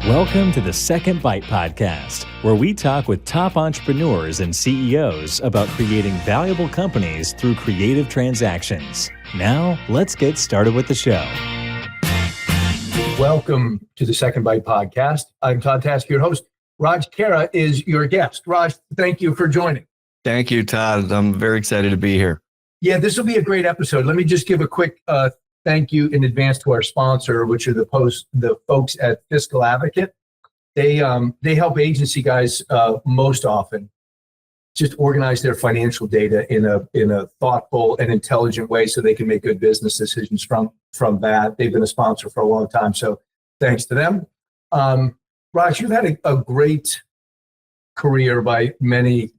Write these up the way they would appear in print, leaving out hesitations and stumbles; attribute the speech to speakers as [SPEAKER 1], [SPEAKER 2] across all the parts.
[SPEAKER 1] Welcome to the Second Bite Podcast, where we talk with top entrepreneurs and CEOs about creating valuable companies through creative transactions. Now, let's get started with the show.
[SPEAKER 2] Welcome to the Second Bite Podcast. I'm Todd Task, your host. Raj Khera is your guest. Raj, thank you for joining.
[SPEAKER 3] Thank you, Todd. I'm very excited to be here.
[SPEAKER 2] Yeah, this will be a great episode. Let me just give a quick thank you in advance to our sponsor, which are the folks at Fiscal Advocate. They help agency guys most often just organize their financial data in a thoughtful and intelligent way so they can make good business decisions from that. They've been a sponsor for a long time, so thanks to them. Raj, you've had a great career by many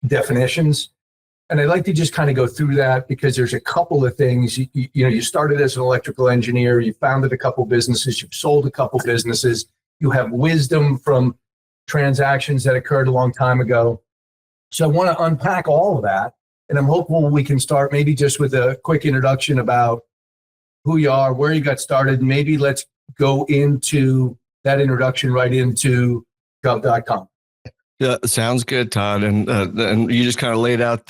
[SPEAKER 2] definitions. And I'd like to just kind of go through that because there's a couple of things. You started as an electrical engineer, you founded a couple businesses, you've sold a couple businesses, you have wisdom from transactions that occurred a long time ago. So I want to unpack all of that. And I'm hopeful we can start maybe just with a quick introduction about who you are, where you got started. Maybe let's go into that introduction right into gov.com.
[SPEAKER 3] Yeah, sounds good, Todd. And you just kind of laid out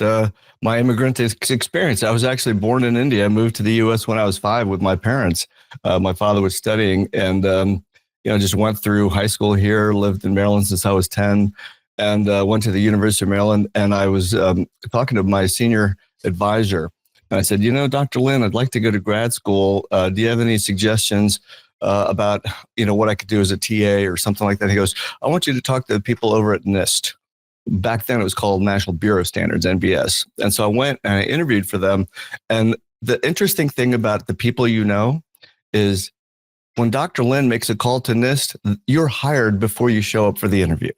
[SPEAKER 3] my immigrant experience. I was actually born in India. I moved to the U.S. when I was 5 with my parents. My father was studying and, just went through high school here, lived in Maryland since I was 10, and went to the University of Maryland. And I was talking to my senior advisor. And I said, Dr. Lin, I'd like to go to grad school. Do you have any suggestions about, what I could do as a TA or something like that? He goes, I want you to talk to the people over at NIST. Back then it was called National Bureau of Standards, NBS. And so I went and I interviewed for them. And the interesting thing about the people is when Dr. Lin makes a call to NIST, you're hired before you show up for the interview.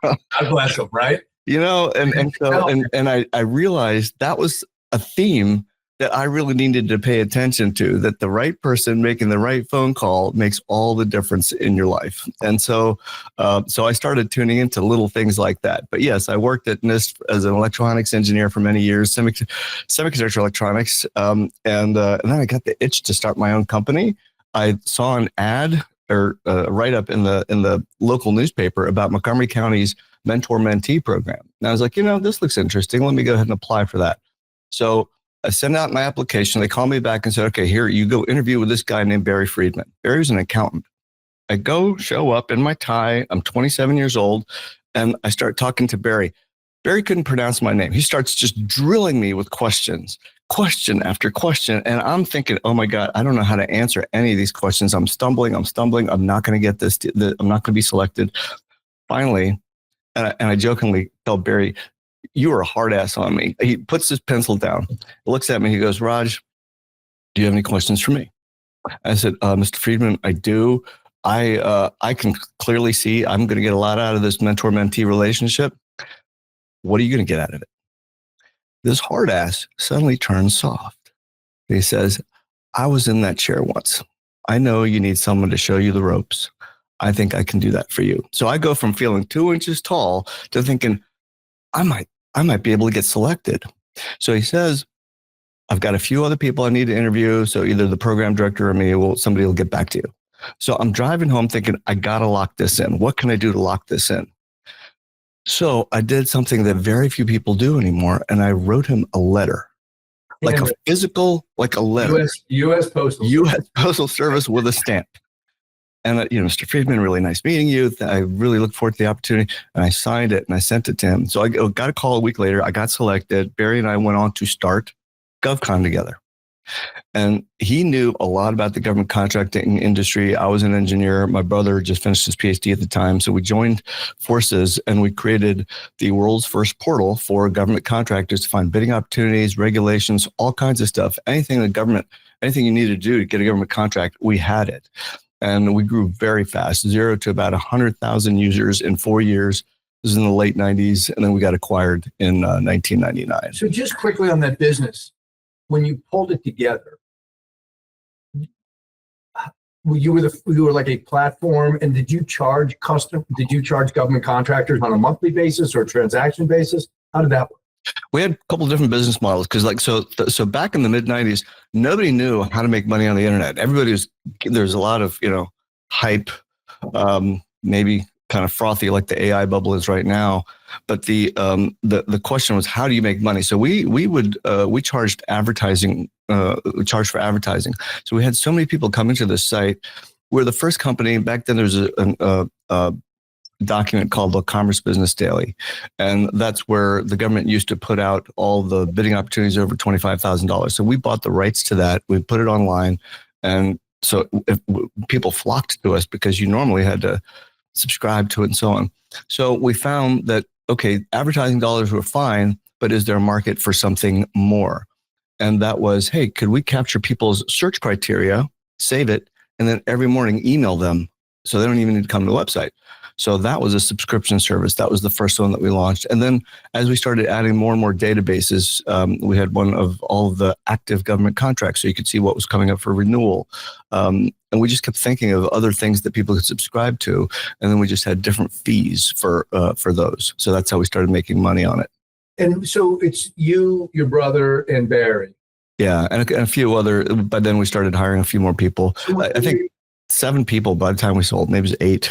[SPEAKER 2] God bless them, right?
[SPEAKER 3] I realized that was a theme that I really needed to pay attention to, that the right person making the right phone call makes all the difference in your life. And so I started tuning into little things like that. But yes, I worked at NIST as an electronics engineer for many years, semiconductor electronics. And then I got the itch to start my own company. I saw an ad or a write-up in the local newspaper about Montgomery County's mentor-mentee program. And I was like, this looks interesting. Let me go ahead and apply for that. So I sent out my application. They called me back and said, okay, here, you go interview with this guy named Barry Friedman. Barry's an accountant. I go show up in my tie. I'm 27 years old. And I start talking to Barry. Barry couldn't pronounce my name. He starts just drilling me with question after question. And I'm thinking, oh my God, I don't know how to answer any of these questions. I'm stumbling. I'm not going to get this. I'm not going to be selected. Finally, and I jokingly tell Barry, you are a hard ass on me. He puts his pencil down, looks at me. He goes, Raj, do you have any questions for me? I said, Mr. Friedman, I do. I can clearly see I'm going to get a lot out of this mentor-mentee relationship. What are you going to get out of it? This hard ass suddenly turns soft. He says, I was in that chair once. I know you need someone to show you the ropes. I think I can do that for you. So I go from feeling 2 inches tall to thinking, I might be able to get selected. So he says, I've got a few other people I need to interview. So either the program director or me, somebody will get back to you. So I'm driving home thinking, I got to lock this in. What can I do to lock this in? So I did something that very few people do anymore. And I wrote him a letter, like a physical, like a letter.
[SPEAKER 2] U.S.
[SPEAKER 3] Postal Service with a stamp. And, Mr. Friedman, really nice meeting you. I really look forward to the opportunity. And I signed it and I sent it to him. So I got a call a week later. I got selected. Barry and I went on to start GovCon together. And he knew a lot about the government contracting industry. I was an engineer. My brother just finished his PhD at the time. So we joined forces and we created the world's first portal for government contractors to find bidding opportunities, regulations, all kinds of stuff. Anything you needed to do to get a government contract, we had it. And we grew very fast, 0 to about 100,000 users in 4 years. This is in the late 90s. And then we got acquired in 1999.
[SPEAKER 2] So just quickly on that business, when you pulled it together, you were like a platform, and did you charge government contractors on a monthly basis or a transaction basis? How did that work?
[SPEAKER 3] We had a couple of different business models because, so back in the mid '90s, nobody knew how to make money on the internet. There's a lot of hype maybe kind of frothy like the AI bubble is right now. But the question was, how do you make money? So we charged advertising, charged for advertising. So we had so many people come into this site. We're the first company back then. There was a document called the Commerce Business Daily, and that's where the government used to put out all the bidding opportunities over $25,000. So we bought the rights to that. We put it online, and so people flocked to us because you normally had to subscribe to it and so on. So we found that, okay, advertising dollars were fine, but is there a market for something more? And that was, hey, could we capture people's search criteria, save it, and then every morning email them so they don't even need to come to the website? So that was a subscription service. That was the first one that we launched. And then as we started adding more and more databases, we had one of all of the active government contracts, so you could see what was coming up for renewal. And we just kept thinking of other things that people could subscribe to. And then we just had different fees for those. So that's how we started making money on it.
[SPEAKER 2] And so it's you, your brother, and Barry.
[SPEAKER 3] Yeah, and a few other, but then we started hiring a few more people.
[SPEAKER 2] So
[SPEAKER 3] I think 7 people by the time we sold, maybe it was 8.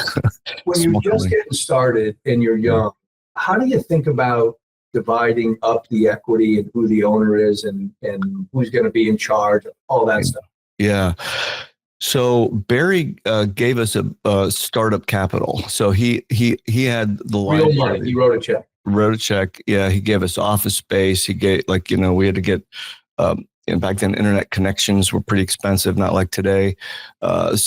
[SPEAKER 2] When you're just getting started and you're young, how do you think about dividing up the equity and who the owner is and who's going to be in charge, all that stuff?
[SPEAKER 3] Yeah. So Barry gave us a startup capital. So he had the
[SPEAKER 2] real money. He wrote a check.
[SPEAKER 3] Wrote a check. Yeah. He gave us office space. He gave, we had to get, and back then, internet connections were pretty expensive, not like today. And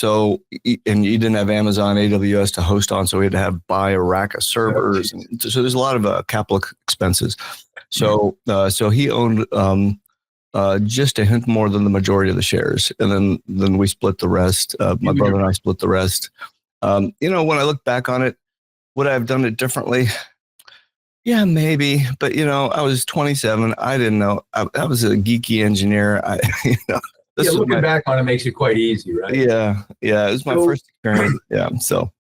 [SPEAKER 3] you didn't have Amazon AWS to host on, so we had to buy a rack of servers. And so there's a lot of capital expenses. So he owned just a hint more than the majority of the shares, and then we split the rest. My brother and I split the rest. When I look back on it, would I have done it differently? Yeah, maybe. But, I was 27. I didn't know. I was a geeky engineer.
[SPEAKER 2] Looking back on it makes it quite easy, right?
[SPEAKER 3] Yeah. It was my first experience. Yeah. So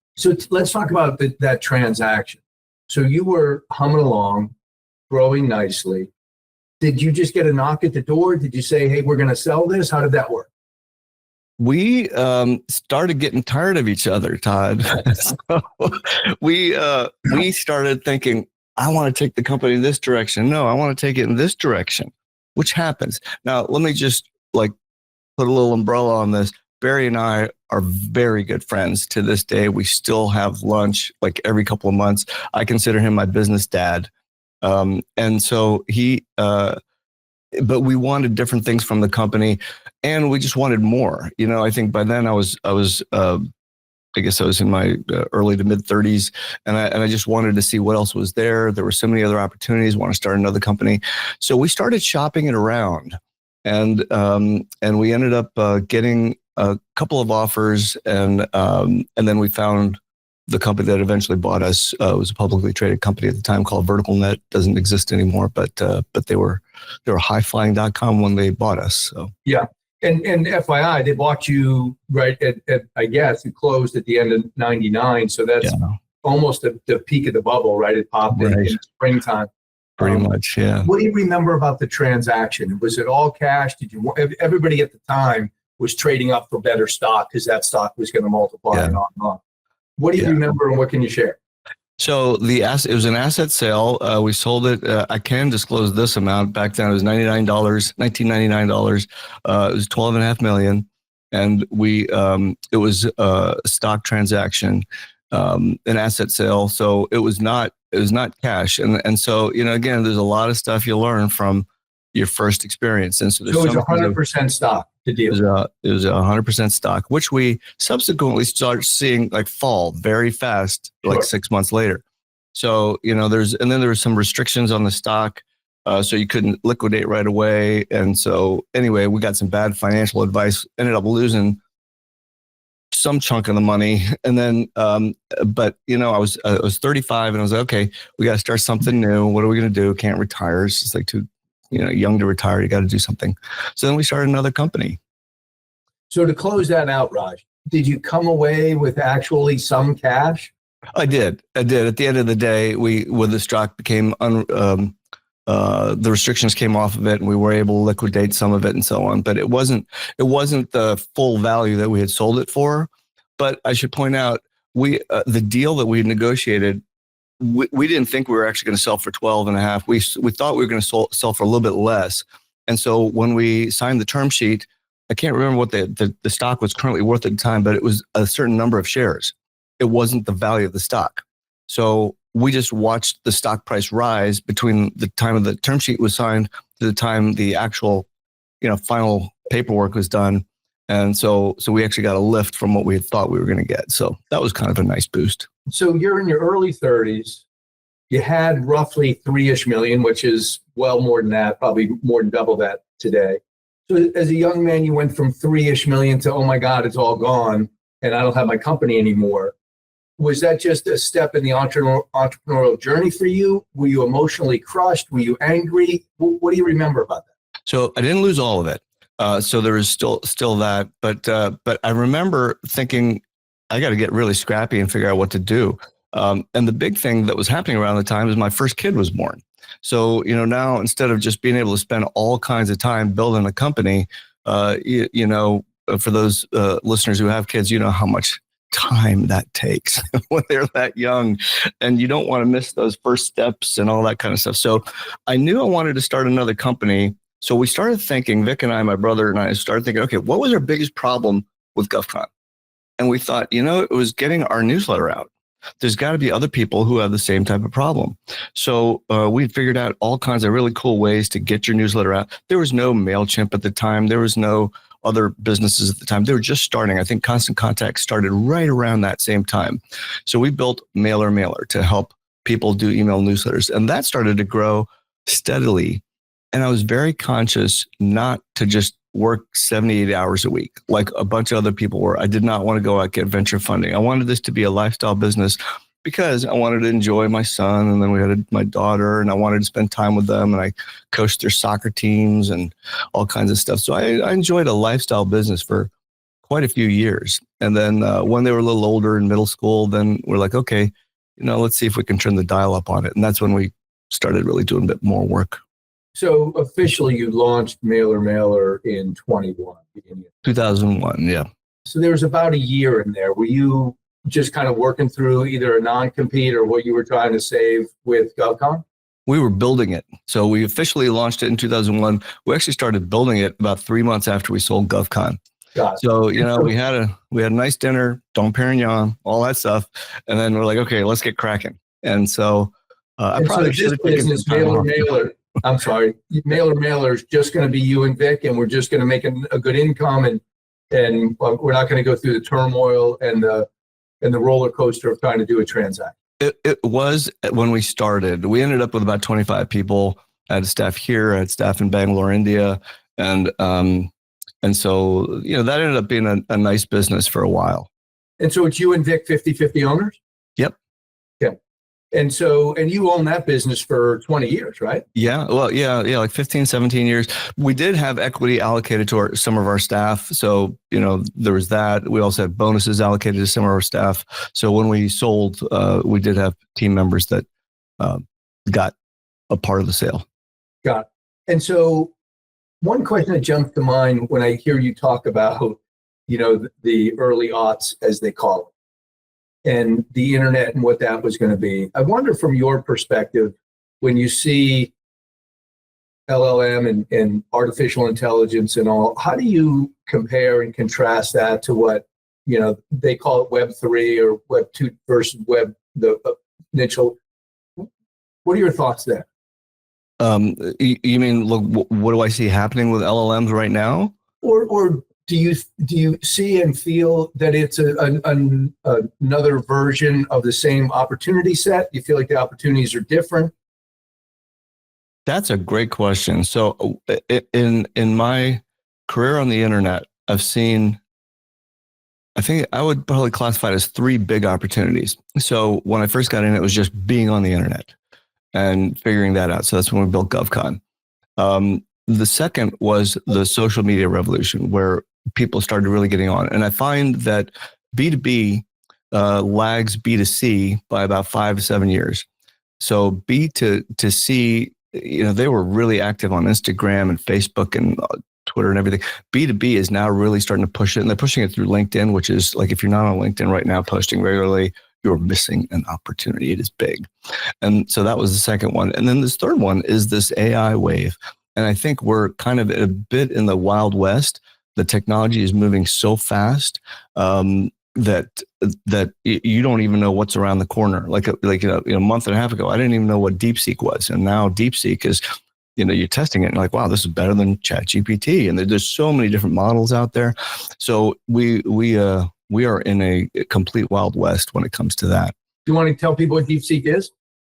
[SPEAKER 2] let's talk about that transaction. So you were humming along, growing nicely. Did you just get a knock at the door? Did you say, hey, we're going to sell this? How did that work?
[SPEAKER 3] We started getting tired of each other, Todd. So we started thinking, I want to take the company in this direction. No, I want to take it in this direction, which happens. Now, let me just put a little umbrella on this. Barry and I are very good friends to this day. We still have lunch every couple of months. I consider him my business dad. And so but we wanted different things from the company, and we just wanted more. I think by then I guess I was in my early to mid 30s, and I just wanted to see what else was there. There were so many other opportunities. Want to start another company, so we started shopping it around, and we ended up getting a couple of offers, and then we found the company that eventually bought us. It was a publicly traded company at the time called Vertical Net. Doesn't exist anymore, but they were highflying.com when they bought us. So
[SPEAKER 2] yeah. And FYI, they bought you right at I guess it closed at the end of '99, so that's almost the peak of the bubble, right? It popped in springtime.
[SPEAKER 3] Pretty much, yeah.
[SPEAKER 2] What do you remember about the transaction? Was it all cash? Everybody at the time was trading up for better stock because that stock was going to multiply and on and on. What do you remember, and what can you share?
[SPEAKER 3] So it was an asset sale. We sold it. I can disclose this amount. Back then it was $1999. It was $12.5 million, and it was a stock transaction, an asset sale. So it was not cash. And so again, there's a lot of stuff you learn from your first experience. And so it was
[SPEAKER 2] 100% stock. It was
[SPEAKER 3] 100% stock, which we subsequently start seeing fall very fast, 6 months later. So, there were some restrictions on the stock. So you couldn't liquidate right away. And so anyway, we got some bad financial advice, ended up losing some chunk of the money. And then, but I was 35 and I was like, okay, we got to start something new. What are we going to do? Can't retire. It's just too young to retire. You got to do something. So then we started another company.
[SPEAKER 2] So to close that out, Raj, did you come away with actually some cash?
[SPEAKER 3] I did. At the end of the day, when the stock became, the restrictions came off of it, and we were able to liquidate some of it and so on. But it wasn't the full value that we had sold it for. But I should point out, the deal that we negotiated, we didn't think we were actually going to sell for 12 and a half. We thought we were going to sell for a little bit less. And so when we signed the term sheet, I can't remember what the stock was currently worth at the time, but it was a certain number of shares. It wasn't the value of the stock. So we just watched the stock price rise between the time of the term sheet was signed to the time the actual, final paperwork was done. And so we actually got a lift from what we had thought we were going to get. So that was kind of a nice boost.
[SPEAKER 2] So you're in your early 30s. You had roughly 3-ish million, which is well more than that, probably more than double that today. So as a young man, you went from 3-ish million to, oh my God, it's all gone and I don't have my company anymore. Was that just a step in the entrepreneurial journey for you? Were you emotionally crushed? Were you angry? What do you remember about that?
[SPEAKER 3] So I didn't lose all of it. So there was still that, but I remember thinking I got to get really scrappy and figure out what to do. And the big thing that was happening around the time is my first kid was born. So, now instead of just being able to spend all kinds of time building a company, for those listeners who have kids, you know how much time that takes when they're that young, and you don't want to miss those first steps and all that kind of stuff. So I knew I wanted to start another company. So we started thinking, Vic and I, my brother and I started thinking, okay, what was our biggest problem with GovCon? And we thought, it was getting our newsletter out. There's got to be other people who have the same type of problem. So we figured out all kinds of really cool ways to get your newsletter out. There was no MailChimp at the time. There was no other businesses at the time. They were just starting. I think Constant Contact started right around that same time. So we built MailerMailer to help people do email newsletters. And that started to grow steadily. And I was very conscious not to just work 78 hours a week like a bunch of other people were. I did not want to go out and get venture funding. I wanted this to be a lifestyle business because I wanted to enjoy my son. And then we had my daughter, and I wanted to spend time with them. And I coached their soccer teams and all kinds of stuff. So I enjoyed a lifestyle business for quite a few years. And then when they were a little older in middle school, then we're like, okay, let's see if we can turn the dial up on it. And that's when we started really doing a bit more work.
[SPEAKER 2] So officially you launched MailerMailer in
[SPEAKER 3] 2001, yeah.
[SPEAKER 2] So there was about a year in there. Were you just kind of working through either a non-compete or what you were trying to save with GovCon?
[SPEAKER 3] We were building it. So we officially launched it in 2001. We actually started building it about 3 months after we sold GovCon. So, we had a nice dinner, Dom Perignon, all that stuff. And then we're like, okay, let's get cracking. And so I probably should have taken some time off.
[SPEAKER 2] I'm sorry, MailerMailer is just going to be you and Vic, and we're just going to make a good income, and we're not going to go through the turmoil and the roller coaster of trying to do a transaction.
[SPEAKER 3] It was when we started. We ended up with about 25 people. I had staff here, I had staff in Bangalore, India, and so that ended up being a nice business for a while.
[SPEAKER 2] And so it's you and Vic, 50-50 owners?
[SPEAKER 3] Yep.
[SPEAKER 2] Yeah. And you own that business for 20 years, right?
[SPEAKER 3] Yeah. Well, yeah, like 15, 17 years. We did have equity allocated to some of our staff. So, there was that. We also had bonuses allocated to some of our staff. So when we sold, we did have team members that got a part of the sale.
[SPEAKER 2] Got it. And so one question that jumps to mind when I hear you talk about, the early aughts, as they call it, and the internet and what that was going to be. I wonder from your perspective, when you see LLM and artificial intelligence and all, how do you compare and contrast that to what, they call it Web3 or Web2 versus the initial? What are your thoughts there?
[SPEAKER 3] You mean, look, what do I see happening with LLMs right now?
[SPEAKER 2] Or do you see and feel that it's another version of the same opportunity set? Do you feel like the opportunities are different?
[SPEAKER 3] That's a great question. So in my career on the internet, I've seen, I think I would probably classify it as 3 big opportunities. So when I first got in, it was just being on the internet and figuring that out. So that's when we built GovCon. The second was the social media revolution, where people started really getting on. And I find that B2B lags B2C by about 5 to 7 years. So B to C, they were really active on Instagram and Facebook and Twitter and everything. B2B is now really starting to push it, and they're pushing it through LinkedIn, which is like, if you're not on LinkedIn right now posting regularly, you're missing an opportunity. It is big. And so that was the second one. And then this third one is this AI wave. And I think we're kind of a bit in the Wild West. The technology is moving so fast that you don't even know what's around the corner. Like a month and a half ago, I didn't even know what DeepSeek was. And now DeepSeek is, you're testing it and you're like, wow, this is better than ChatGPT. And there's so many different models out there. So we are in a complete Wild West when it comes to that.
[SPEAKER 2] Do you want to tell people what DeepSeek is?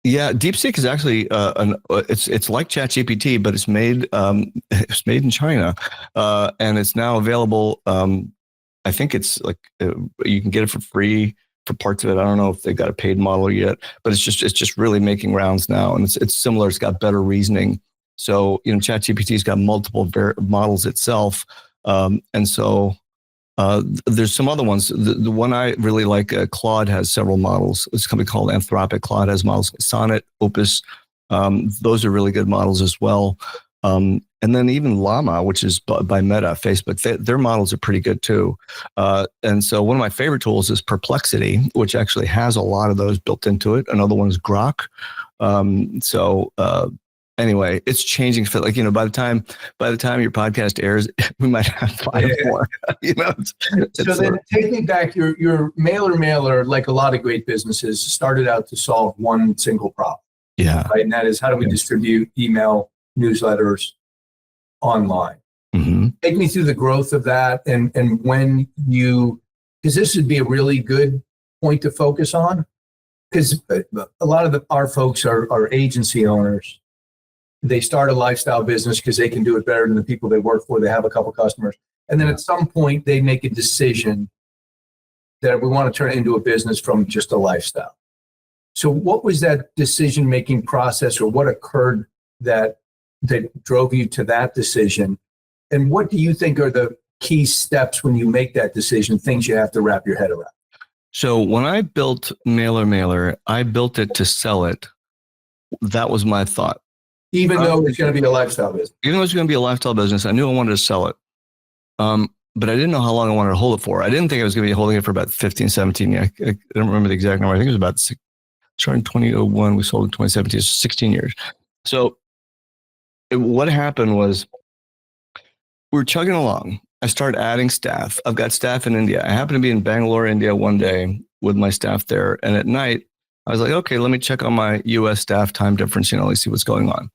[SPEAKER 3] Yeah, DeepSeek is actually it's like ChatGPT, but it's made in China, and it's now available. I think it's like you can get it for free for parts of it. I don't know if they got a paid model yet, but it's just really making rounds now, and it's similar. It's got better reasoning. So ChatGPT's got multiple models itself, and so. There's some other ones. The one I really like, Claude has several models. It's a company called Anthropic. Claude has models. Sonnet, Opus, those are really good models as well. And then even Llama, which is by Meta, Facebook, their models are pretty good too. And so one of my favorite tools is Perplexity, which actually has a lot of those built into it. Another one is Grok. Anyway, it's changing. Like, by the time your podcast airs, we might have 5 more.
[SPEAKER 2] So then take me back. Your MailerMailer, like a lot of great businesses, started out to solve one single problem.
[SPEAKER 3] Yeah.
[SPEAKER 2] Right. And that is, how do we distribute email newsletters online?
[SPEAKER 3] Mm-hmm.
[SPEAKER 2] Take me through the growth of that, and when because this would be a really good point to focus on, because a lot of our folks are agency owners. They start a lifestyle business because they can do it better than the people they work for. They have a couple customers. And then at some point, they make a decision that we want to turn it into a business from just a lifestyle. So what was that decision-making process, or what occurred that drove you to that decision? And what do you think are the key steps when you make that decision, things you have to wrap your head around?
[SPEAKER 3] So when I built MailerMailer, I built it to sell it. That was my thought.
[SPEAKER 2] Even though it's going to be a lifestyle business.
[SPEAKER 3] Even though it's going to be a lifestyle business, I knew I wanted to sell it. But I didn't know how long I wanted to hold it for. I didn't think I was going to be holding it for about 15, 17 years. I don't remember the exact number. I think it was about starting in 2001. We sold in 2017. So 16 years. So what happened was we were chugging along. I started adding staff. I've got staff in India. I happened to be in Bangalore, India one day with my staff there. And at night, I was like, okay, let me check on my US staff time difference, let's see what's going on.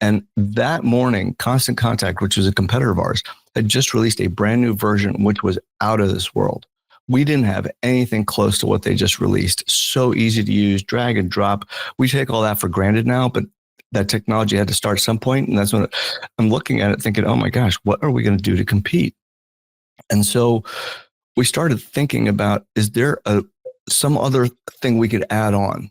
[SPEAKER 3] And that morning, Constant Contact, which was a competitor of ours, had just released a brand new version, which was out of this world. We didn't have anything close to what they just released. So easy to use, drag and drop. We take all that for granted now, but that technology had to start at some point. And that's when I'm looking at it thinking, oh my gosh, what are we going to do to compete? And so we started thinking about, is there some other thing we could add on?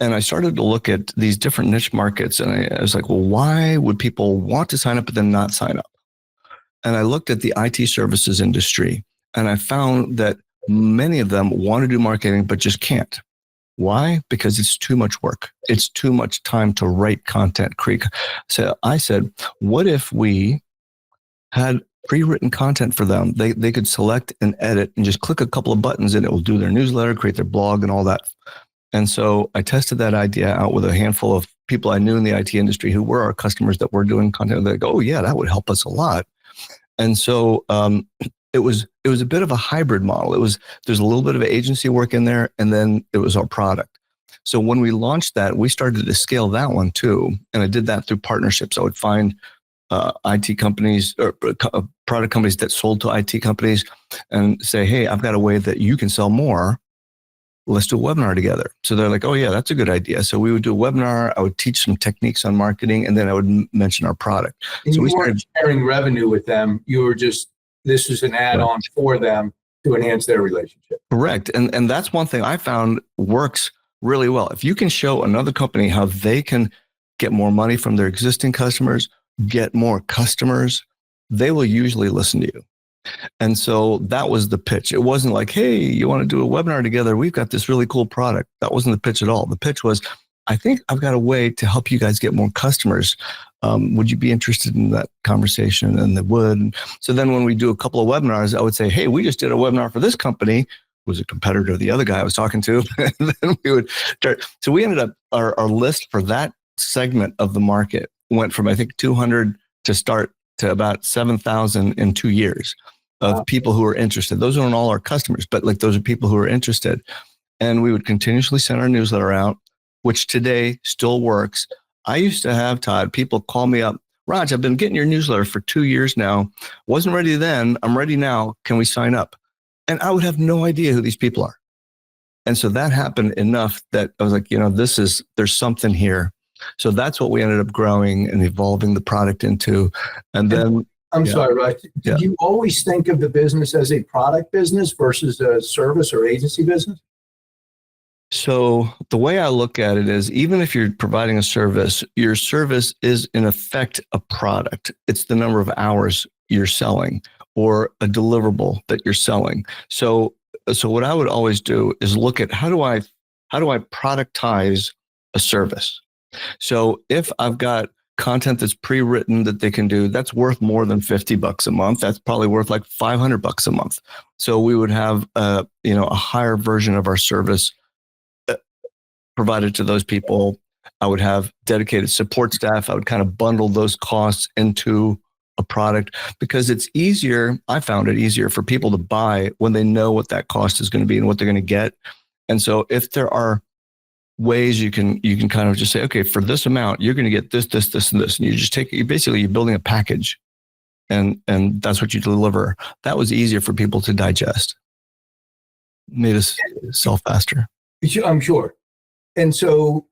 [SPEAKER 3] And I started to look at these different niche markets, and I was like, well, why would people want to sign up but then not sign up? And I looked at the IT services industry, and I found that many of them want to do marketing but just can't. Why? Because it's too much work. It's too much time to write content, create. So I said, what if we had pre-written content for them? They could select and edit and just click a couple of buttons and it will do their newsletter, create their blog and all that. And so I tested that idea out with a handful of people I knew in the IT industry who were our customers that were doing content. They go, oh yeah, that would help us a lot. And so it was a bit of a hybrid model. There's a little bit of agency work in there, and then it was our product. So when we launched that, we started to scale that one too. And I did that through partnerships. I would find IT companies or product companies that sold to IT companies and say, hey, I've got a way that you can sell more. Let's do a webinar together. So they're like, oh yeah, that's a good idea. So we would do a webinar. I would teach some techniques on marketing, and then I would mention our product.
[SPEAKER 2] And
[SPEAKER 3] so
[SPEAKER 2] we weren't sharing revenue with them. You were just, this was an add-on for them to enhance their relationship.
[SPEAKER 3] Correct. And that's one thing I found works really well. If you can show another company how they can get more money from their existing customers, get more customers, they will usually listen to you. And so that was the pitch. It wasn't like, hey, you want to do a webinar together? We've got this really cool product. That wasn't the pitch at all. The pitch was, I think I've got a way to help you guys get more customers. Would you be interested in that conversation? And they would. So then when we do a couple of webinars, I would say, hey, we just did a webinar for this company, who was a competitor of the other guy I was talking to. And then we would start. So we ended up, our list for that segment of the market went from, I think, 200 to start to about 7,000 in 2 years of people who are interested. Those aren't all our customers, but like those are people who are interested. And we would continuously send our newsletter out, which today still works. I used to have, Todd, people call me up, Raj, I've been getting your newsletter for 2 years now. Wasn't ready then. I'm ready now. Can we sign up? And I would have no idea who these people are. And so that happened enough that I was like, there's something here. So that's what we ended up growing and evolving the product into. And then
[SPEAKER 2] I'm sorry, Raj. Did you always think of the business as a product business versus a service or agency business?
[SPEAKER 3] So the way I look at it is, even if you're providing a service, your service is in effect a product. It's the number of hours you're selling or a deliverable that you're selling. So what I would always do is look at how do I productize a service? So if I've got content that's pre-written that they can do, that's worth more than $50 a month. That's probably worth like $500 a month. So we would have a higher version of our service provided to those people. I would have dedicated support staff. I would kind of bundle those costs into a product because it's easier. I found it easier for people to buy when they know what that cost is going to be and what they're going to get. And so if there are ways you can kind of just say, okay, for this amount, you're going to get this, this, this, and this. And you're building a package and that's what you deliver. That was easier for people to digest. Made us sell faster.
[SPEAKER 2] I'm sure. And so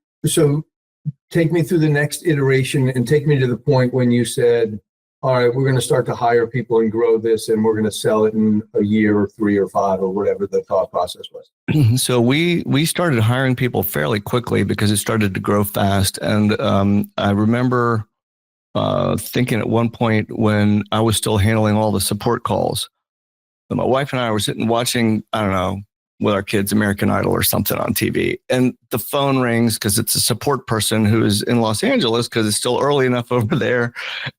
[SPEAKER 2] take me through the next iteration and take me to the point when you said, all right, we're going to start to hire people and grow this and we're going to sell it in a year or 3 or 5 or whatever the thought process was.
[SPEAKER 3] So we started hiring people fairly quickly because it started to grow fast. And I remember thinking at one point when I was still handling all the support calls, my wife and I were sitting watching, I don't know, with our kids, American Idol or something on TV. And the phone rings because it's a support person who is in Los Angeles because it's still early enough over there.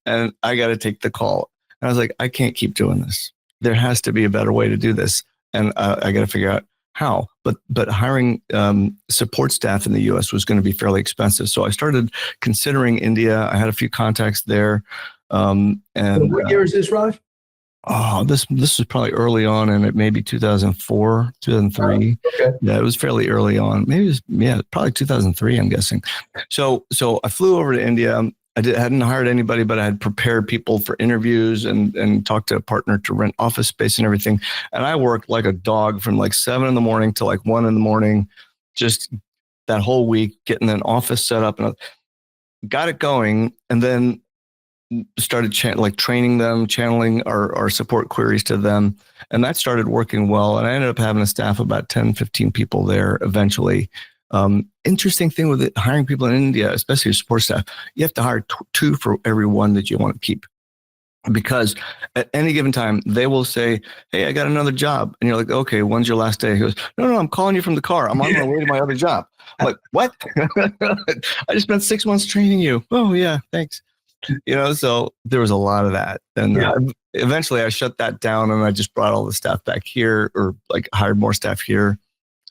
[SPEAKER 3] And I got to take the call. And I was like, I can't keep doing this. There has to be a better way to do this. And I got to figure out how. But hiring support staff in the US was going to be fairly expensive. So I started considering India. I had a few contacts there. And
[SPEAKER 2] what year is this, Raj?
[SPEAKER 3] Oh, this was probably early on, and it may be 2004, 2003.
[SPEAKER 2] Okay.
[SPEAKER 3] Yeah, it was fairly early on. Maybe it was, probably 2003, I'm guessing. So I flew over to India. Hadn't hired anybody, but I had prepared people for interviews and talked to a partner to rent office space and everything. And I worked like a dog from like 7 a.m. to like 1 a.m, just that whole week, getting an office set up and got it going. And then started training them, channeling our support queries to them. And that started working well. And I ended up having a staff of about 10, 15 people there eventually. Interesting thing with hiring people in India, especially support staff, you have to hire 2 for every 1 that you want to keep. Because at any given time, they will say, hey, I got another job. And you're like, okay, when's your last day? He goes, no, I'm calling you from the car. I'm on my way to my other job. I'm like, what? I just spent 6 months training you. Oh, yeah, thanks. So there was a lot of that. And eventually I shut that down and I just brought all the staff back here or like hired more staff here.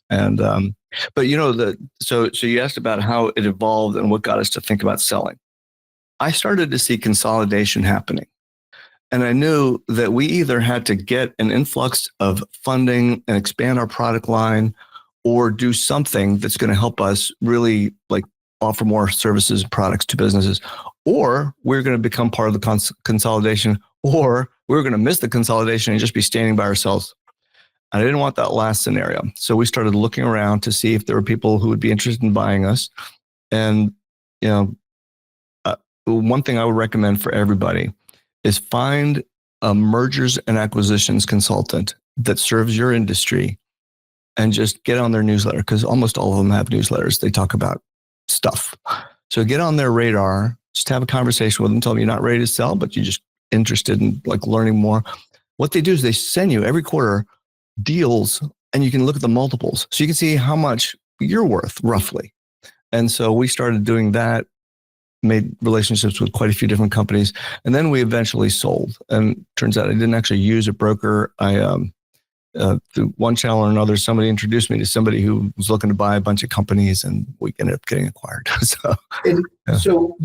[SPEAKER 3] And, but so you asked about how it evolved and what got us to think about selling. I started to see consolidation happening. And I knew that we either had to get an influx of funding and expand our product line or do something that's going to help us really like offer more services and products to businesses, or we're going to become part of the consolidation, or we're going to miss the consolidation and just be standing by ourselves. I didn't want that last scenario. So we started looking around to see if there were people who would be interested in buying us. And, one thing I would recommend for everybody is find a mergers and acquisitions consultant that serves your industry and just get on their newsletter, because almost all of them have newsletters. They talk about stuff. So get on their radar, just have a conversation with them, tell them you're not ready to sell, but you're just interested in like learning more. What they do is they send you every quarter deals and you can look at the multiples. So you can see how much you're worth roughly. And so we started doing that. made relationships with quite a few different companies. And then we eventually sold. And turns out I didn't actually use a broker. Through one channel or another, somebody introduced me to somebody who was looking to buy a bunch of companies, and we ended up getting acquired.
[SPEAKER 2] So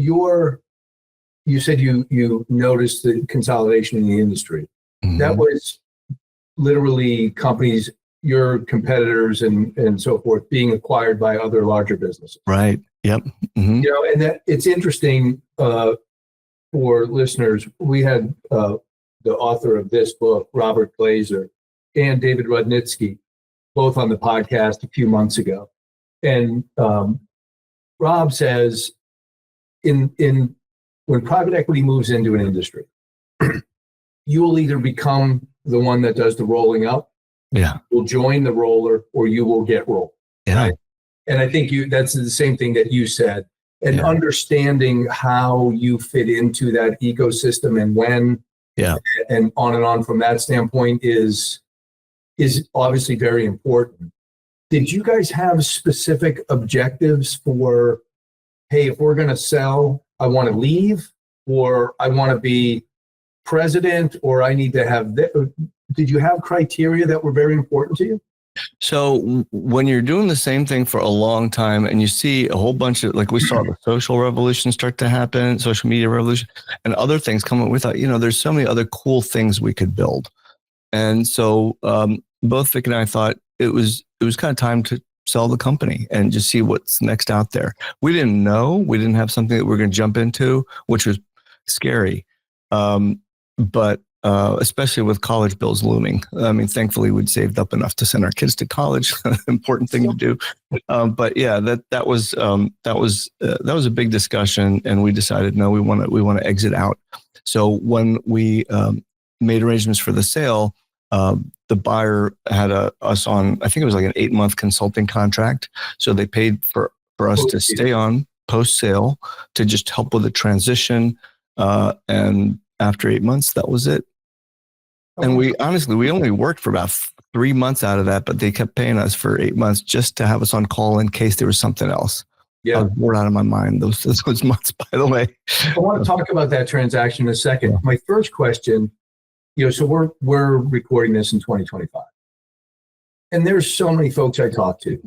[SPEAKER 2] you said you noticed the consolidation in the industry. Mm-hmm. That was literally companies, your competitors and so forth, being acquired by other larger businesses.
[SPEAKER 3] Right. Yep. Mm-hmm.
[SPEAKER 2] And that it's interesting for listeners. We had the author of this book, Robert Glazer, and David Rudnitsky, both on the podcast a few months ago. And Rob says, in when private equity moves into an industry, you will either become the one that does the rolling up, will join the roller, or you will get rolled.
[SPEAKER 3] Yeah.
[SPEAKER 2] Right? And I think that's the same thing that you said. And understanding how you fit into that ecosystem and when, and on from that standpoint is obviously very important. Did you guys have specific objectives for, hey, if we're going to sell, I want to leave, or I want to be president, or I need to have did you have criteria that were very important to you?
[SPEAKER 3] So when you're doing the same thing for a long time and you see a whole bunch of, like we saw the social revolution start to happen, social media revolution, and other things come up, we thought, there's so many other cool things we could build. And so both Vic and I thought it was kind of time to sell the company and just see what's next out there. We didn't know. We didn't have something that we were going to jump into, which was scary. But especially with college bills looming. I mean, thankfully we'd saved up enough to send our kids to college. Important thing to do. But yeah, that was a big discussion, and we decided, no, we want to exit out. So when we made arrangements for the sale, the buyer had us on, I think it was like an 8-month consulting contract. So they paid for us to stay on post-sale to just help with the transition. And after 8 months, that was it. And we only worked for about 3 months out of that, but they kept paying us for 8 months just to have us on call in case there was something else. Yeah. I was bored out of my mind those months, by the way.
[SPEAKER 2] I want to talk about that transaction in a second. My first question, so we're recording this in 2025. And there's so many folks I talk to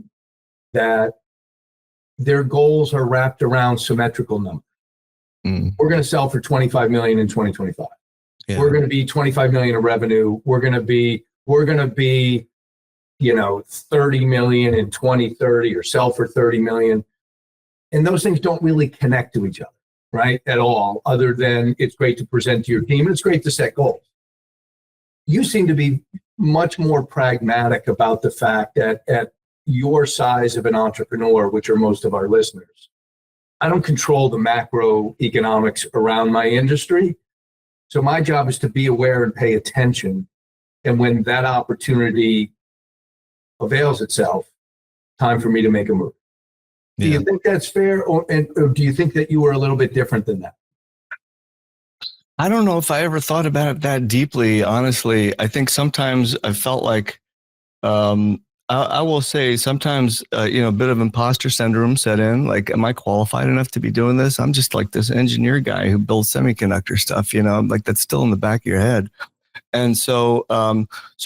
[SPEAKER 2] that their goals are wrapped around symmetrical numbers. We're going to sell for 25 million in 2025. Yeah. We're going to be 25 million of revenue. We're going to be 30 million in 2030, or sell for 30 million. And those things don't really connect to each other, right? At all, other than it's great to present to your team and it's great to set goals. You seem to be much more pragmatic about the fact that at your size of an entrepreneur, which are most of our listeners, I don't control the macroeconomics around my industry. So my job is to be aware and pay attention. And when that opportunity avails itself, time for me to make a move. Do you think that's fair? Or do you think that you were a little bit different than that?
[SPEAKER 3] I don't know if I ever thought about it that deeply, honestly. I think sometimes I felt like, I will say sometimes, a bit of imposter syndrome set in. Like, am I qualified enough to be doing this? I'm just like this engineer guy who builds semiconductor stuff, like that's still in the back of your head. And so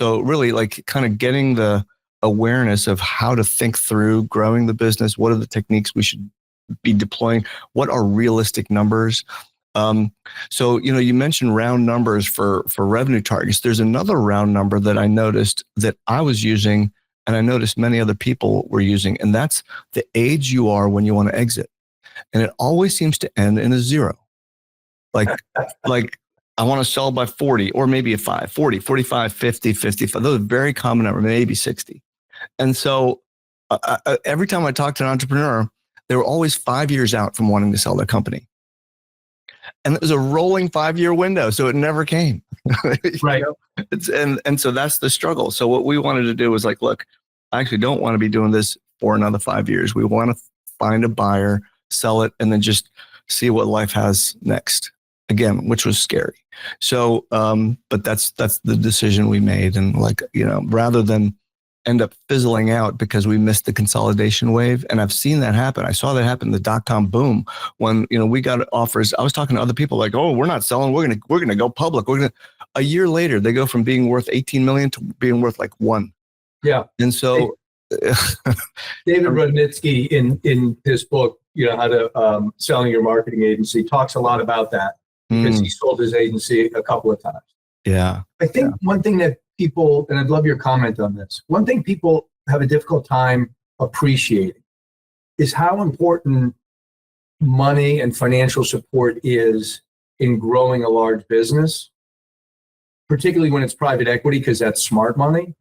[SPEAKER 3] really like kind of getting the awareness of how to think through growing the business. What are the techniques we should be deploying? What are realistic numbers? So, you mentioned round numbers for revenue targets. There's another round number that I noticed that I was using, and I noticed many other people were using, and that's the age you are when you want to exit. And it always seems to end in a 0. Like I want to sell by 40, or maybe a 5, 40, 45, 50, 55. Those are very common number, maybe 60. And so every time I talk to an entrepreneur, they were always 5 years out from wanting to sell their company. And it was a rolling 5-year window, so it never came.
[SPEAKER 2] Right.
[SPEAKER 3] And so that's the struggle. So what we wanted to do was like, look, I actually don't want to be doing this for another 5 years. We want to find a buyer, sell it, and then just see what life has next. Again, which was scary. So, but that's the decision we made. And like, rather than end up fizzling out because we missed the consolidation wave. And I've seen that happen. I saw that happen in the dot-com boom when, we got offers. I was talking to other people like, oh, we're not selling. We're going to go public. A year later, they go from being worth 18 million to being worth like 1.
[SPEAKER 2] Yeah.
[SPEAKER 3] And so
[SPEAKER 2] David Rudnitsky in his book, how to selling your marketing agency, talks a lot about that because he sold his agency a couple of times.
[SPEAKER 3] Yeah.
[SPEAKER 2] I think one thing that people, and I'd love your comment on this, one thing people have a difficult time appreciating is how important money and financial support is in growing a large business, particularly when it's private equity, because that's smart money.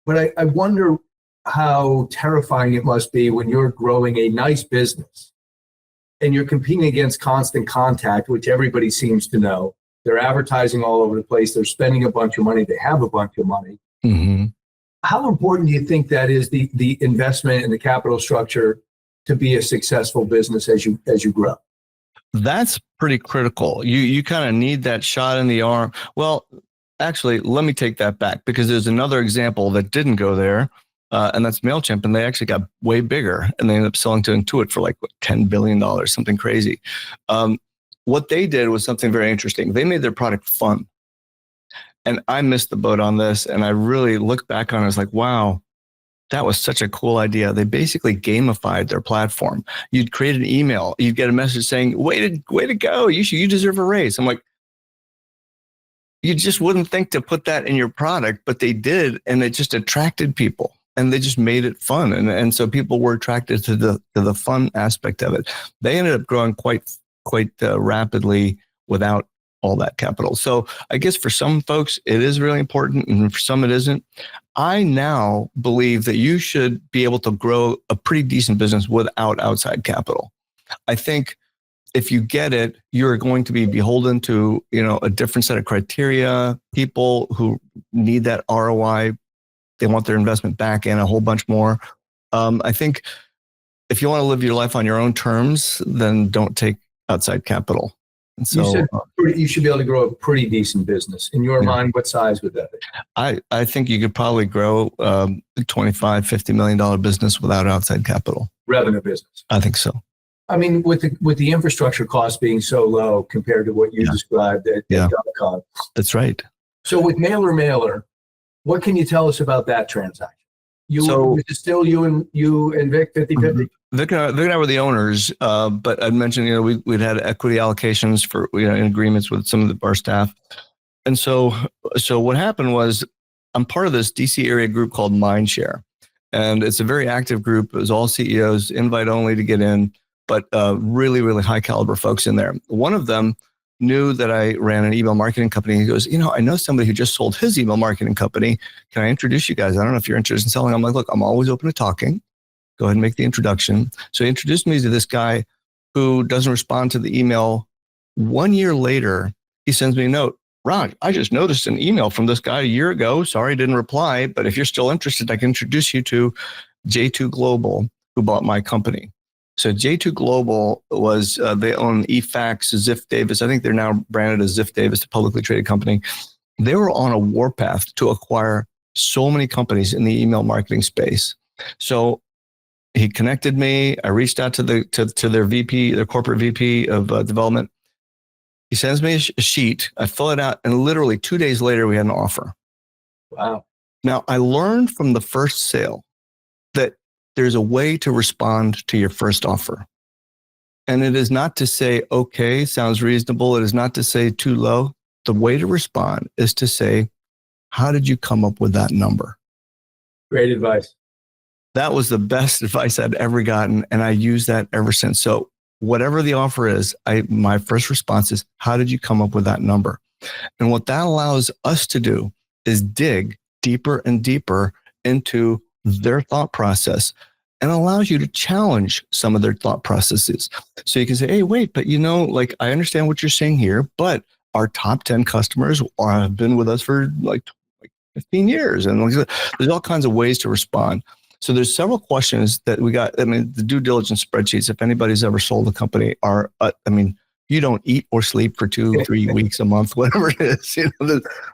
[SPEAKER 2] But I wonder how terrifying it must be when you're growing a nice business and you're competing against Constant Contact, which everybody seems to know. They're advertising all over the place. They're spending a bunch of money. They have a bunch of money.
[SPEAKER 3] Mm-hmm.
[SPEAKER 2] How important do you think that is, the investment and the capital structure to be a successful business as you grow?
[SPEAKER 3] That's pretty critical. You kind of need that shot in the arm. Well, actually, let me take that back because there's another example that didn't go there. And that's MailChimp, and they actually got way bigger, and they ended up selling to Intuit for like $10 billion, something crazy. What they did was something very interesting. They made their product fun. And I missed the boat on this, and I really look back on it as like, wow, that was such a cool idea. They basically gamified their platform. You'd create an email, you'd get a message saying, way to go, you deserve a raise. I'm like, you just wouldn't think to put that in your product, but they did, and it just attracted people. And they just made it fun. And so people were attracted to the fun aspect of it. They ended up growing quite rapidly without all that capital. So I guess for some folks, it is really important, and for some it isn't. I now believe that you should be able to grow a pretty decent business without outside capital. I think if you get it, you're going to be beholden to, a different set of criteria, people who need that ROI. They want their investment back and a whole bunch more. I think if you want to live your life on your own terms, then don't take outside capital. And so,
[SPEAKER 2] you said you should be able to grow a pretty decent business. In your mind, what size would that be?
[SPEAKER 3] I think you could probably grow a $25-50 million business without outside capital.
[SPEAKER 2] Revenue business.
[SPEAKER 3] I think so.
[SPEAKER 2] I mean, with the infrastructure costs being so low compared to what you described at GovCon.
[SPEAKER 3] That's right.
[SPEAKER 2] So with MailerMailer, what can you tell us about that transaction? Is it still you and Vic 50-50?
[SPEAKER 3] Vic and I were the owners, but I mentioned we'd had equity allocations for in agreements with some of our staff, and so what happened was I'm part of this DC area group called Mindshare, and it's a very active group. It was all CEOs, invite only to get in, but really really high caliber folks in there. One of them knew that I ran an email marketing company. He goes, I know somebody who just sold his email marketing company. Can I introduce you guys? I don't know if you're interested in selling. I'm like, look, I'm always open to talking. Go ahead and make the introduction. So he introduced me to this guy who doesn't respond to the email. 1 year later, he sends me a note. Raj, I just noticed an email from this guy a year ago. Sorry, I didn't reply, but if you're still interested, I can introduce you to J2 Global, who bought my company. So J2 Global was, they own eFax, Ziff Davis. I think they're now branded as Ziff Davis, a publicly traded company. They were on a warpath to acquire so many companies in the email marketing space. So he connected me. I reached out to their VP, their corporate VP of development. He sends me a sheet. I fill it out, and literally 2 days later, we had an offer.
[SPEAKER 2] Wow.
[SPEAKER 3] Now, I learned from the first sale that there's a way to respond to your first offer. And it is not to say, okay, sounds reasonable. It is not to say too low. The way to respond is to say, how did you come up with that number?
[SPEAKER 2] Great advice.
[SPEAKER 3] That was the best advice I'd ever gotten. And I use that ever since. So whatever the offer is, my first response is, how did you come up with that number? And what that allows us to do is dig deeper and deeper into their thought process, and allows you to challenge some of their thought processes. So you can say, hey, wait, but I understand what you're saying here, but our top 10 customers have been with us for like 15 years. And there's all kinds of ways to respond. So there's several questions that we got. I mean, the due diligence spreadsheets, if anybody's ever sold a company, are, you don't eat or sleep for 2-3 weeks, a month, whatever it is.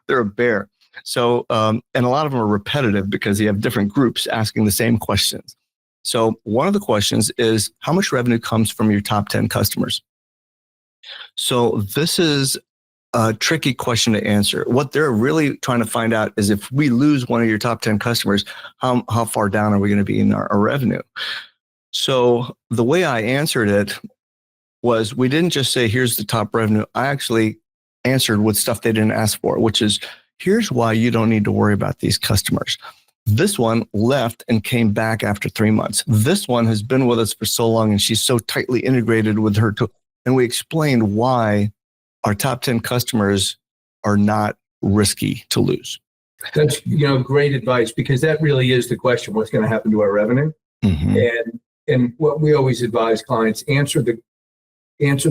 [SPEAKER 3] They're a bear. So, and a lot of them are repetitive because you have different groups asking the same questions. So one of the questions is, how much revenue comes from your top 10 customers? So this is a tricky question to answer. What they're really trying to find out is, if we lose one of your top 10 customers, how far down are we going to be in our revenue? So the way I answered it was, we didn't just say, here's the top revenue. I actually answered with stuff they didn't ask for, which is, here's why you don't need to worry about these customers. This one left and came back after 3 months. This one has been with us for so long, and she's so tightly integrated with her tool. And we explained why our top 10 customers are not risky to lose.
[SPEAKER 2] That's, great advice, because that really is the question: what's going to happen to our revenue? Mm-hmm. And what we always advise clients: answer the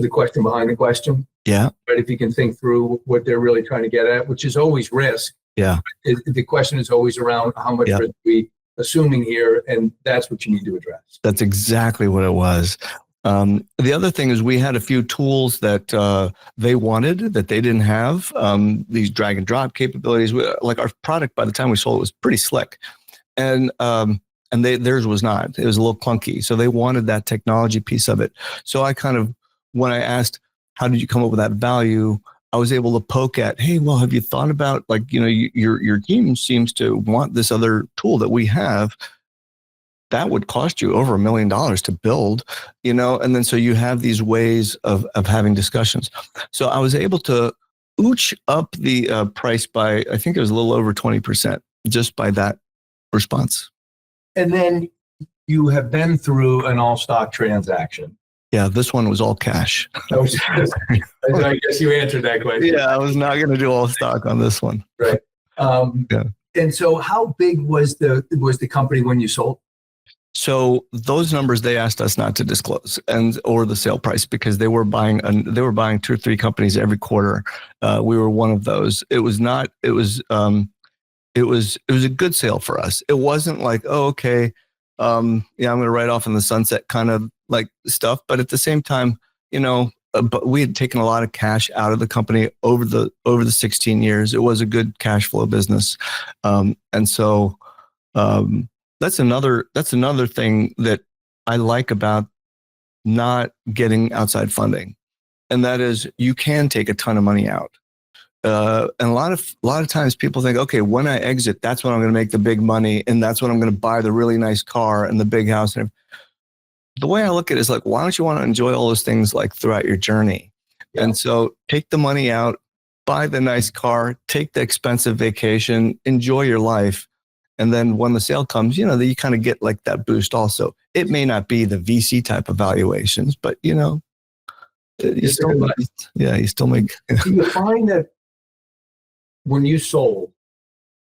[SPEAKER 2] question behind the question.
[SPEAKER 3] Yeah.
[SPEAKER 2] But if you can think through what they're really trying to get at, which is always risk. Yeah. The question is always around how much risk we assuming here, and that's what you need to address.
[SPEAKER 3] That's exactly what it was. The other thing is, we had a few tools that they wanted that they didn't have. These drag and drop capabilities. Like, our product, by the time we sold it, was pretty slick, and theirs was not. It was a little clunky. So they wanted that technology piece of it. So I kind of, when I asked, how did you come up with that value, I was able to poke at, hey, well, have you thought about, like, your team seems to want this other tool that we have. That would cost you over $1 million to build, and then so you have these ways of having discussions. So I was able to ooch up the price by, I think it was a little over 20%, just by that response.
[SPEAKER 2] And then you have been through an all stock transaction.
[SPEAKER 3] Yeah, this one was all cash.
[SPEAKER 2] I guess you answered that question.
[SPEAKER 3] Yeah, I was not going to do all stock on this one.
[SPEAKER 2] Right. Yeah. And so, how big was the company when you sold?
[SPEAKER 3] So those numbers they asked us not to disclose, or the sale price, because they were buying 2 or 3 companies every quarter. We were one of those. It was not. It was a good sale for us. It wasn't like, oh, okay, I'm going to write off in the sunset kind of like stuff. But at the same time, but we had taken a lot of cash out of the company over the 16 years. It was a good cash flow business, and so. That's another thing that I like about not getting outside funding, and that is, you can take a ton of money out. And a lot of times people think, okay, when I exit, that's when I'm going to make the big money, and that's when I'm going to buy the really nice car and the big house. And the way I look at it is like, why don't you want to enjoy all those things like throughout your journey? Yeah. And so take the money out, buy the nice car, take the expensive vacation, enjoy your life. And then when the sale comes, you kind of get like that boost also. It may not be the VC type of valuations, but you still make.
[SPEAKER 2] Do you find that when you sold,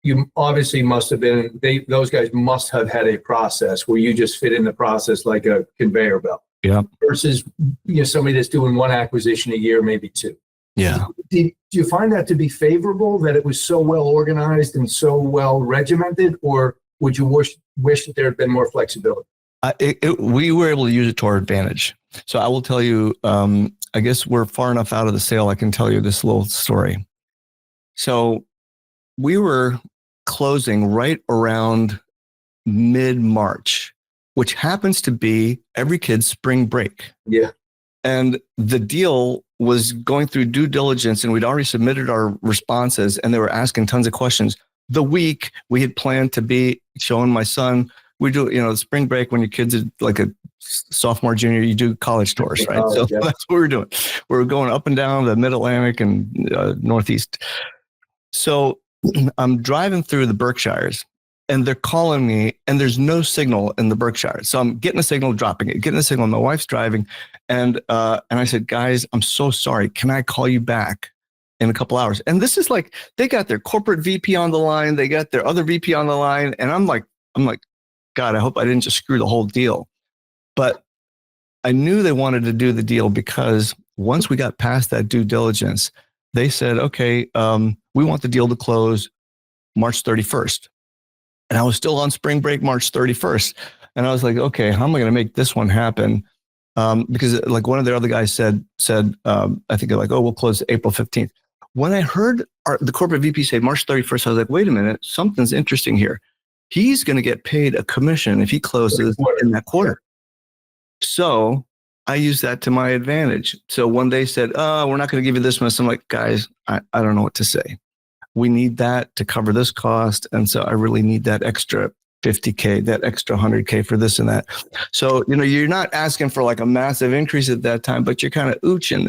[SPEAKER 2] you obviously must have been, those guys must have had a process where you just fit in the process like a conveyor belt.
[SPEAKER 3] Yeah.
[SPEAKER 2] Versus somebody that's doing one acquisition a year, maybe 2.
[SPEAKER 3] Yeah.
[SPEAKER 2] Do you find that to be favorable, that it was so well organized and so well regimented, or would you wish that there had been more flexibility?
[SPEAKER 3] We were able to use it to our advantage. So I will tell you, I guess we're far enough out of the sale, I can tell you this little story. So we were closing right around mid-March, which happens to be every kid's spring break.
[SPEAKER 2] Yeah.
[SPEAKER 3] And the deal was going through due diligence, and we'd already submitted our responses, and they were asking tons of questions. The week we had planned to be showing my son, we do, the spring break when your kids are like a sophomore, junior, you do college tours, right? So that's what we were doing. We were going up and down the Mid-Atlantic and Northeast. So I'm driving through the Berkshires, and they're calling me, and there's no signal in the Berkshires. So I'm getting a signal, dropping it, getting a signal. My wife's driving. And I said, guys, I'm so sorry. Can I call you back in a couple hours? And this is like, they got their corporate VP on the line. They got their other VP on the line. And I'm like, God, I hope I didn't just screw the whole deal. But I knew they wanted to do the deal, because once we got past that due diligence, they said, okay, we want the deal to close March 31st. And I was still on spring break March 31st. And I was like, okay, how am I going to make this one happen? Because like one of the other guys said, I think they're like, oh, we'll close April 15th. when I heard the corporate VP say March 31st, I was like, wait a minute, something's interesting here. He's going to get paid a commission if he closes in that quarter. So I used that to my advantage. So when they said, oh, we're not going to give you this much, I'm like, guys, I don't know what to say. We need that to cover this cost. And so I really need that extra 50K, that extra 100K for this and that. So, you're not asking for like a massive increase at that time, but you're kind of ooching.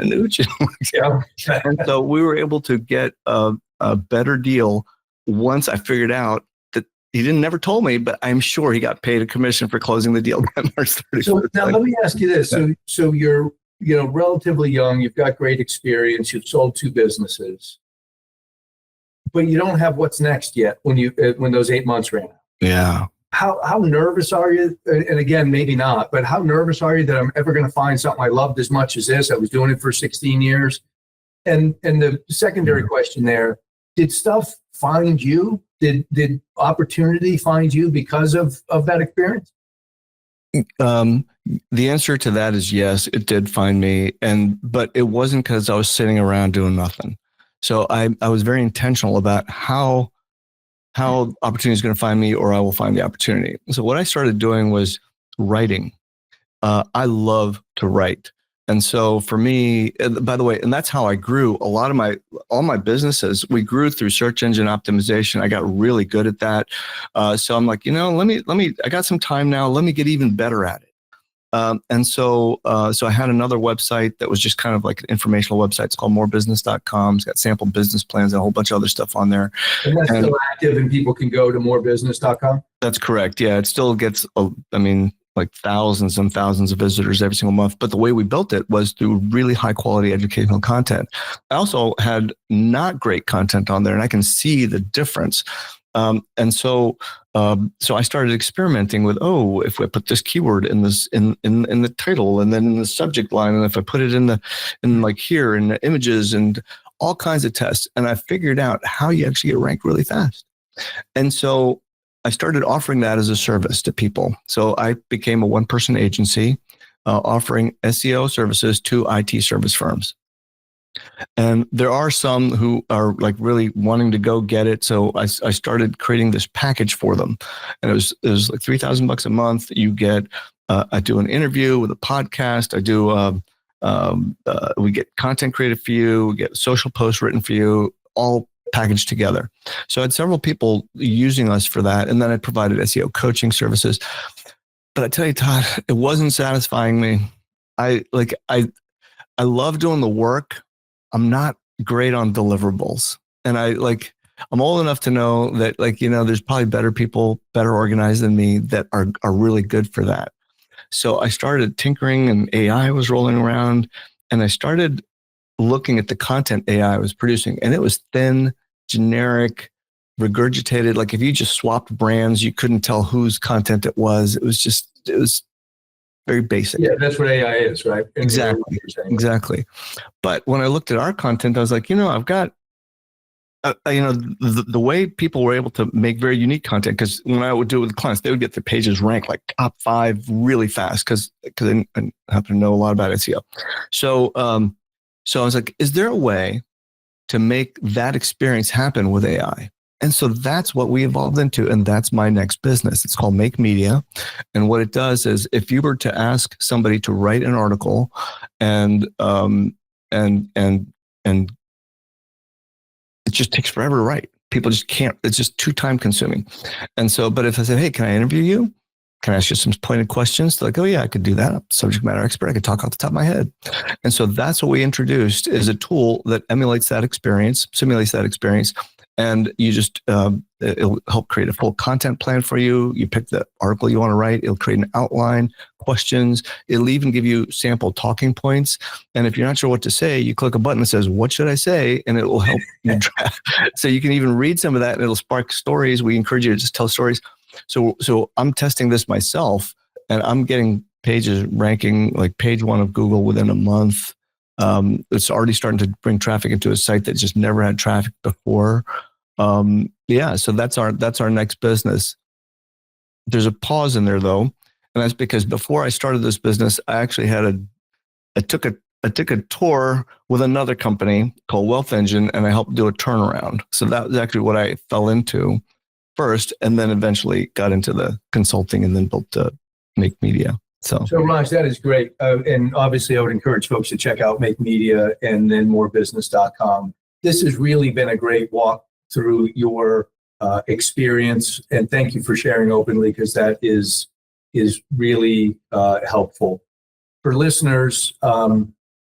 [SPEAKER 2] Yeah.
[SPEAKER 3] And so we were able to get a better deal once I figured out that he never told me, but I'm sure he got paid a commission for closing the deal by March 31st.
[SPEAKER 2] So now let me ask you this. So you're, relatively young, you've got great experience, you've sold 2 businesses, but you don't have what's next yet when those 8 months ran out.
[SPEAKER 3] Yeah.
[SPEAKER 2] How nervous are you? And again, maybe not, but how nervous are you that I'm ever going to find something I loved as much as this? I was doing it for 16 years. And the secondary question there, did stuff find you? Did opportunity find you because of that experience?
[SPEAKER 3] The answer to that is yes, it did find me. But it wasn't because I was sitting around doing nothing. So I was very intentional about how opportunity is going to find me, or I will find the opportunity. So what I started doing was writing. I love to write. And so for me, by the way, and that's how I grew all my businesses. We grew through search engine optimization. I got really good at that. So I'm like, I got some time now. Let me get even better at it. So I had another website that was just kind of like an informational website. It's called morebusiness.com. It's got sample business plans and a whole bunch of other stuff on there.
[SPEAKER 2] And that's still active and people can go to morebusiness.com?
[SPEAKER 3] That's correct. Yeah. It still gets, like thousands and thousands of visitors every single month. But the way we built it was through really high quality educational content. I also had not great content on there, and I can see the difference. So I started experimenting with, if I put this keyword in the title and then in the subject line, and if I put it in the images and all kinds of tests, and I figured out how you actually get ranked really fast. And so I started offering that as a service to people. So I became a one-person agency offering SEO services to IT service firms. And there are some who are like really wanting to go get it. So I started creating this package for them. And it was like $3,000 a month. You get, I do an interview with a podcast. We get content created for you. We get social posts written for you, all packaged together. So I had several people using us for that. And then I provided SEO coaching services. But I tell you, Todd, it wasn't satisfying me. I love doing the work. I'm not great on deliverables. And I'm old enough to know that there's probably better people, better organized than me that are really good for that. So I started tinkering, and AI was rolling around, and I started looking at the content AI was producing, and it was thin, generic, regurgitated. Like if you just swapped brands, you couldn't tell whose content it was. It was very basic.
[SPEAKER 2] Yeah, that's what AI is, right?
[SPEAKER 3] Exactly. But when I looked at our content, I was like, I've got, the way people were able to make very unique content, because when I would do it with clients, they would get their pages ranked like top 5 really fast because I happen to know a lot about SEO. So I was like, is there a way to make that experience happen with AI? And so that's what we evolved into. And that's my next business. It's called MakeMEDIA. And what it does is, if you were to ask somebody to write an article and it just takes forever to write. People just can't, it's just too time consuming. And so, but if I said, hey, can I interview you? Can I ask you some pointed questions? They're like, oh yeah, I could do that. I'm a subject matter expert. I could talk off the top of my head. And so that's what we introduced, is a tool that emulates that experience, simulates that experience. And you just, it'll help create a full content plan for you. You pick the article you want to write. It'll create an outline, questions. It'll even give you sample talking points. And if you're not sure what to say, you click a button that says, what should I say? And it will help you draft. So you can even read some of that, and it'll spark stories. We encourage you to just tell stories. So I'm testing this myself, and I'm getting pages ranking like page 1 of Google within a month. It's already starting to bring traffic into a site that just never had traffic before. So that's our next business. There's a pause in there though. And that's because before I started this business, I actually I took a I took a tour with another company called Wealth Engine, and I helped do a turnaround. So that was actually what I fell into first, and then eventually got into the consulting and then built MakeMEDIA. So
[SPEAKER 2] Raj, that is great. And obviously I would encourage folks to check out MakeMedia and then morebusiness.com. This has really been a great walk through your experience. And thank you for sharing openly, because that is really helpful. For listeners,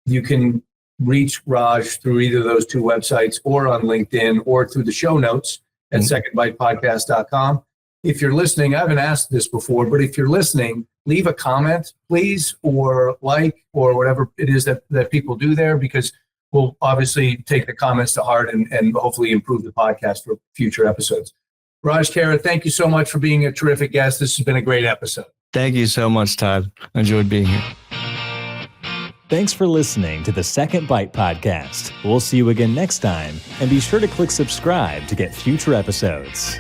[SPEAKER 2] you can reach Raj through either of those two websites or on LinkedIn or through the show notes at secondbitepodcast.com. If you're listening, I haven't asked this before, but if you're listening, leave a comment, please, or like, or whatever it is that people do there, because we'll obviously take the comments to heart and hopefully improve the podcast for future episodes. Raj Khera, thank you so much for being a terrific guest. This has been a great episode.
[SPEAKER 3] thank you so much, Todd. I enjoyed being here.
[SPEAKER 1] Thanks for listening to the Second Bite Podcast. We'll see you again next time, and be sure to click subscribe to get future episodes.